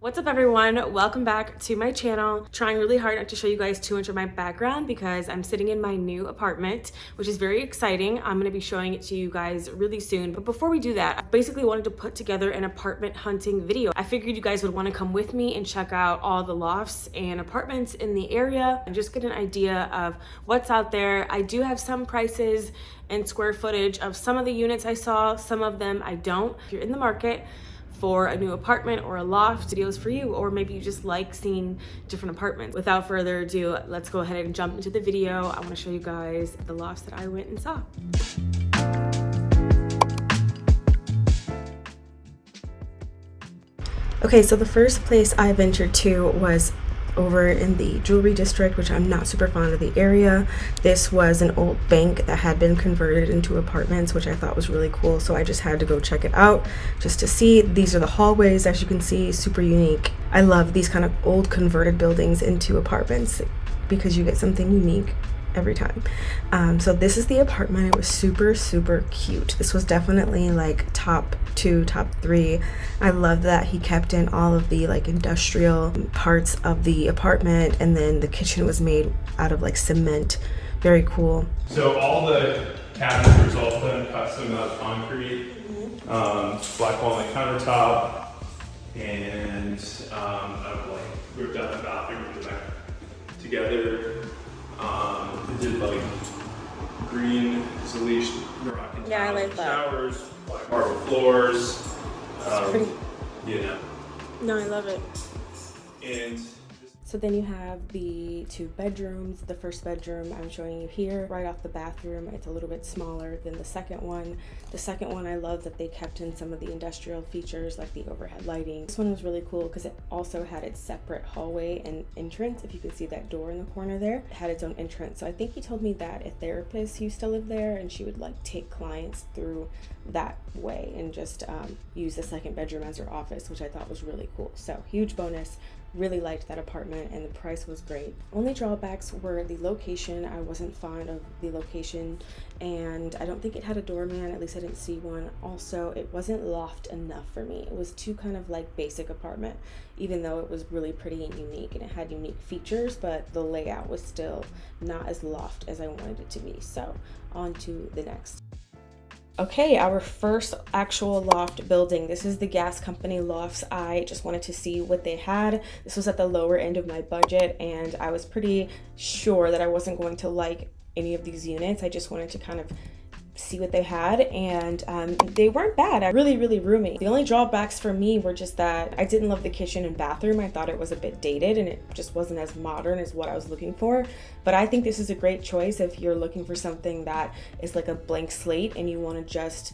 What's up everyone? Welcome back to my channel. Trying really hard not to show you guys too much of my background because I'm sitting in my new apartment, which is very exciting. I'm gonna be showing it to you guys really soon. But before we do that, I basically wanted to put together an apartment hunting video. I figured you guys would wanna come with me and check out all the lofts and apartments in the area and just get an idea of what's out there. I do have some prices and square footage of some of the units I saw, some of them I don't. If you're in the market for a new apartment or a loft, videos for you, or maybe you just like seeing different apartments. Without further ado, let's go ahead and jump into the video. I want to show you guys the lofts that I went and saw. Okay, so the first place I ventured to was over in the jewelry district, which I'm not super fond of the area. This was an old bank that had been converted into apartments, which I thought was really cool. So I just had to go check it out just to see. These are the hallways, as you can see, super unique. I love these kind of old converted buildings into apartments because you get something unique every time. So this is the apartment. It was super cute. This was definitely like top 2, top 3. I love that he kept in all of the like industrial parts of the apartment, and then the kitchen was made out of like cement. Very cool. So all the cabinets are all done custom out of concrete, black walnut countertop, and I've like ripped out the bathroom and put it back together. They did like green insulation, Moroccan Yeah, I like that. showers, black marble floors. You know. No, I love it. And so then you have the 2 bedrooms. The first bedroom I'm showing you here, right off the bathroom. It's a little bit smaller than the second one. The second one, I love that they kept in some of the industrial features like the overhead lighting. This one was really cool because it also had its separate hallway and entrance. If you can see that door in the corner there, it had its own entrance. So I think he told me that a therapist used to live there and she would like take clients through that way and just use the second bedroom as her office, which I thought was really cool. So huge bonus. Really liked that apartment and the price was great. Only drawbacks were the location. I wasn't fond of the location and I don't think it had a doorman, at least I didn't see one. Also, it wasn't loft enough for me. It was too kind of like basic apartment, even though it was really pretty and unique and it had unique features, but the layout was still not as loft as I wanted it to be. So on to the next. Okay, our first actual loft building. This is the gas company lofts. I just wanted to see what they had. This was at the lower end of my budget and I was pretty sure that I wasn't going to like any of these units. I just wanted to kind of see what they had, and they weren't bad. Really roomy. The only drawbacks for me were just that I didn't love the kitchen and bathroom. I thought it was a bit dated and it just wasn't as modern as what I was looking for. But I think this is a great choice if you're looking for something that is like a blank slate and you want to just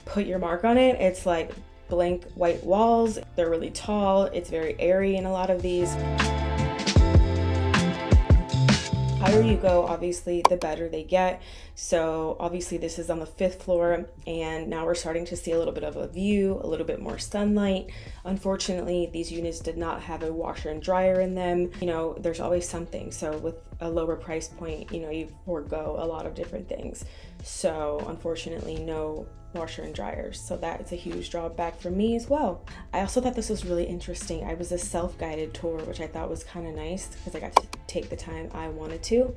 put your mark on it. It's like blank white walls. They're really tall. It's very airy in a lot of these. Higher you go, obviously, the better they get. So obviously this is on the 5th floor and now we're starting to see a little bit of a view, a little bit more sunlight. Unfortunately, these units did not have a washer and dryer in them. You know, there's always something. So with a lower price point, you know, you forego a lot of different things. So unfortunately, no washer and dryers, so that is a huge drawback for me as well. I also thought this was really interesting. I was a self-guided tour, which I thought was kind of nice because I got to take the time I wanted to.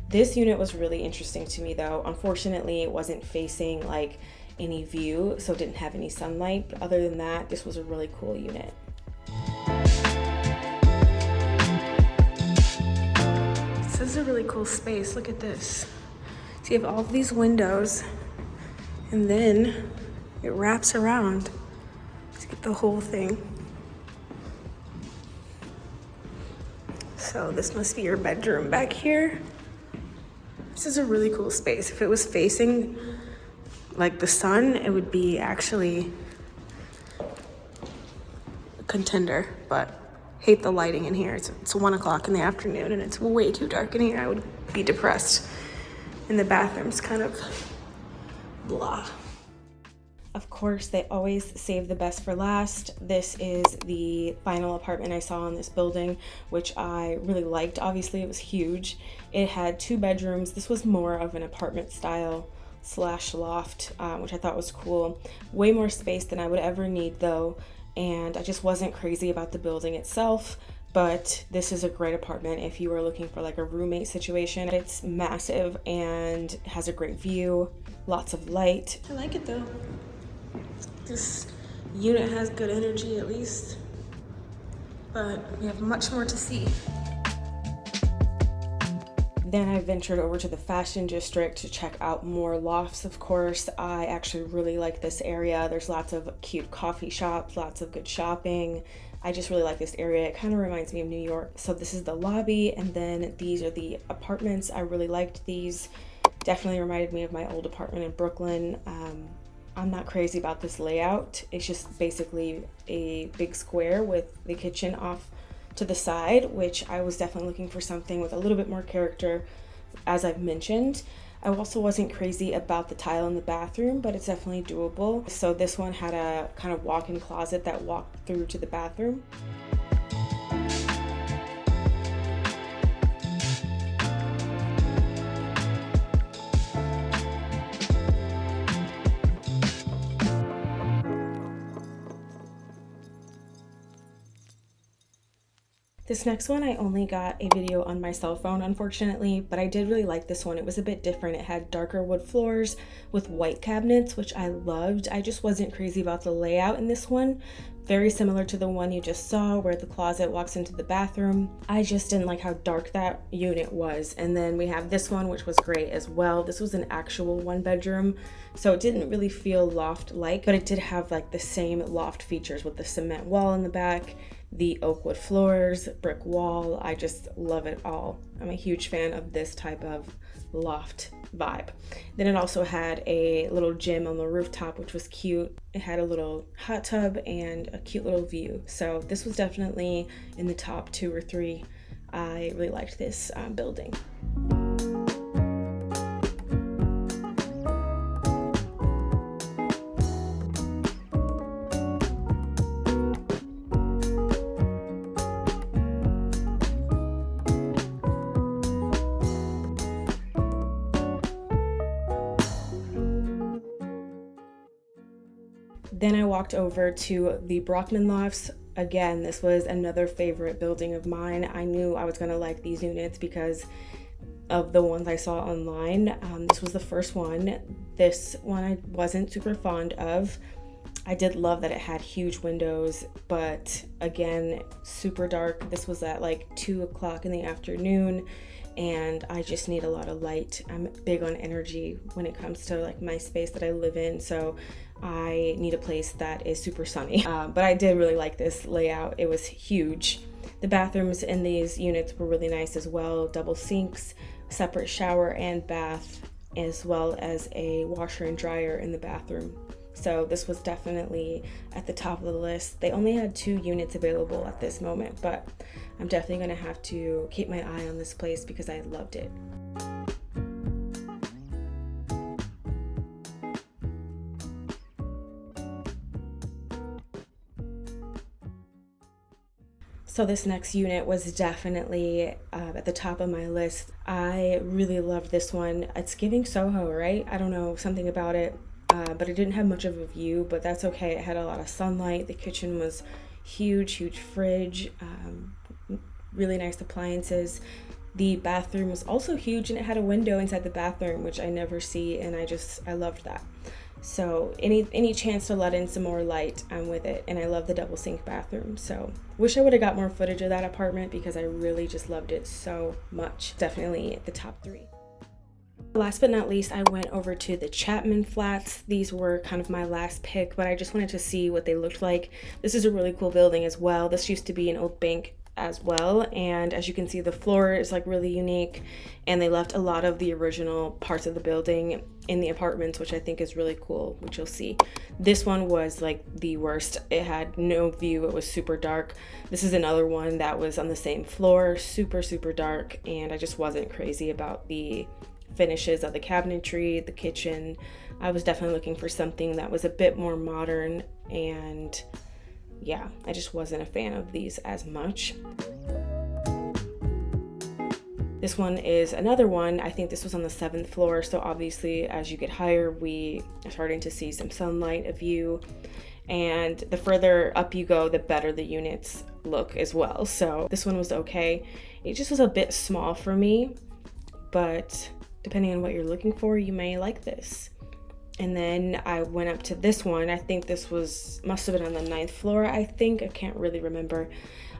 This unit was really interesting to me though. Unfortunately, it wasn't facing like any view, so it didn't have any sunlight. But other than that, this was a really cool unit. This is a really cool space. Look at this. So you have all of these windows and then it wraps around to get the whole thing. So this must be your bedroom back here. This is a really cool space. If it was facing like the sun, it would be actually a contender, but hate the lighting in here. It's 1 o'clock in the afternoon and it's way too dark in here. I would be depressed. And the bathroom's kind of blah. Of course, they always save the best for last. This is the final apartment I saw in this building, which I really liked. Obviously, it was huge. It had 2 bedrooms. This was more of an apartment style / loft, which I thought was cool. Way more space than I would ever need though. and I just wasn't crazy about the building itself. But this is a great apartment if you are looking for like a roommate situation. It's massive and has a great view, lots of light. I like it though. This unit has good energy at least, but we have much more to see. Then I ventured over to the fashion district to check out more lofts, of course. I actually really like this area. There's lots of cute coffee shops, lots of good shopping. I just really like this area. It kind of reminds me of New York. So this is the lobby, and then these are the apartments. I really liked these. Definitely reminded me of my old apartment in Brooklyn. I'm not crazy about this layout. It's just basically a big square with the kitchen off to the side, which I was definitely looking for something with a little bit more character, as I've mentioned. I also wasn't crazy about the tile in the bathroom, but it's definitely doable. So this one had a kind of walk-in closet that walked through to the bathroom. This next one, I only got a video on my cell phone, unfortunately, but I did really like this one. It was a bit different. It had darker wood floors with white cabinets, which I loved. I just wasn't crazy about the layout in this one. Very similar to the one you just saw where the closet walks into the bathroom. I just didn't like how dark that unit was. And then we have this one, which was great as well. This was an actual 1-bedroom, so it didn't really feel loft-like, but it did have like the same loft features with the cement wall in the back, the oak wood floors, brick wall. I just love it all. I'm a huge fan of this type of loft vibe. Then it also had a little gym on the rooftop, which was cute. It had a little hot tub and a cute little view. So this was definitely in the top 2 or 3. I really liked this building. Then I walked over to the Brockman Lofts. Again, this was another favorite building of mine. I knew I was gonna like these units because of the ones I saw online. This was the first one. This one I wasn't super fond of. I did love that it had huge windows, but again, super dark. This was at like 2 o'clock in the afternoon, and I just need a lot of light. I'm big on energy when it comes to like my space that I live in, so I need a place that is super sunny. But I did really like this layout. It was huge. The bathrooms in these units were really nice as well. Double sinks, separate shower and bath, as well as a washer and dryer in the bathroom. So this was definitely at the top of the list. They only had 2 units available at this moment, but I'm definitely gonna have to keep my eye on this place because I loved it. So this next unit was definitely at the top of my list. I really loved this one. It's giving Soho, right? I don't know, something about it. But it didn't have much of a view, but that's okay. It had a lot of sunlight. The kitchen was huge fridge, really nice appliances. The bathroom was also huge, and it had a window inside the bathroom, which I never see, and I loved that. So any chance to let in some more light, I'm with it. And I love the double sink bathroom. So wish I would have got more footage of that apartment because I really just loved it so much. Definitely the top 3. Last but not least, I went over to the Chapman Flats. These were kind of my last pick, but I just wanted to see what they looked like. This is a really cool building as well. This used to be an old bank as well, and as you can see, the floor is like really unique, and they left a lot of the original parts of the building in the apartments, which I think is really cool, which you'll see. This one was like the worst. It had no view. It was super dark. This is another one that was on the same floor, super dark, and I just wasn't crazy about the finishes of the cabinetry, the kitchen. I was definitely looking for something that was a bit more modern, and yeah, I just wasn't a fan of these as much. This one is another one. I think this was on the 7th floor, so obviously as you get higher, we are starting to see some sunlight, a view. and the further up you go, the better the units look as well. So this one was okay. It just was a bit small for me, but depending on what you're looking for, you may like this. And then I went up to this one. I think this must have been on the 9th floor, I can't really remember.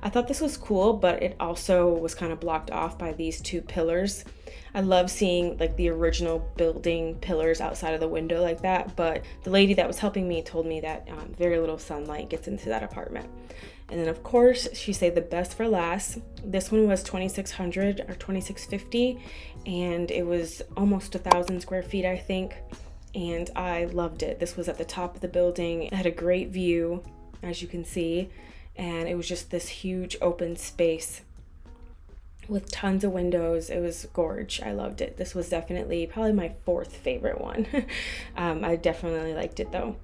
I thought this was cool, but it also was kind of blocked off by these 2 pillars. I love seeing like the original building pillars outside of the window like that, but the lady that was helping me told me that very little sunlight gets into that apartment. And then of course, she saved the best for last. This one was 2,600 or 2,650, and it was almost 1,000 square feet, I think. And I loved it. This was at the top of the building. It had a great view, as you can see, and it was just this huge open space with tons of windows. It was gorge. I loved it. This was definitely probably my 4th favorite one. I definitely liked it though.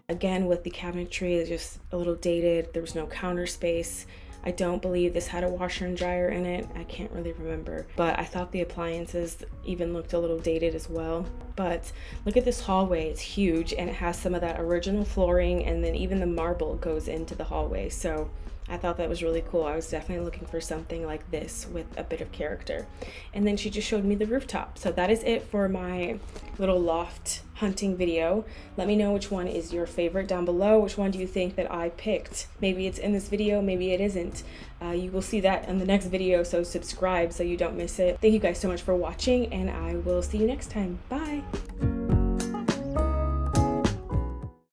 Again, with the cabinetry, it's just a little dated. There was no counter space. I don't believe this had a washer and dryer in it. I can't really remember, but I thought the appliances even looked a little dated as well. But look at this hallway. It's huge, and it has some of that original flooring, and then even the marble goes into the hallway. So I thought that was really cool. I was definitely looking for something like this with a bit of character. And then she just showed me the rooftop. So that is it for my little loft hunting video. Let me know which one is your favorite down below. Which one do you think that I picked? Maybe it's in this video, maybe it isn't. You will see that in the next video, so subscribe so you don't miss it. Thank you guys so much for watching, and I will see you next time. Bye.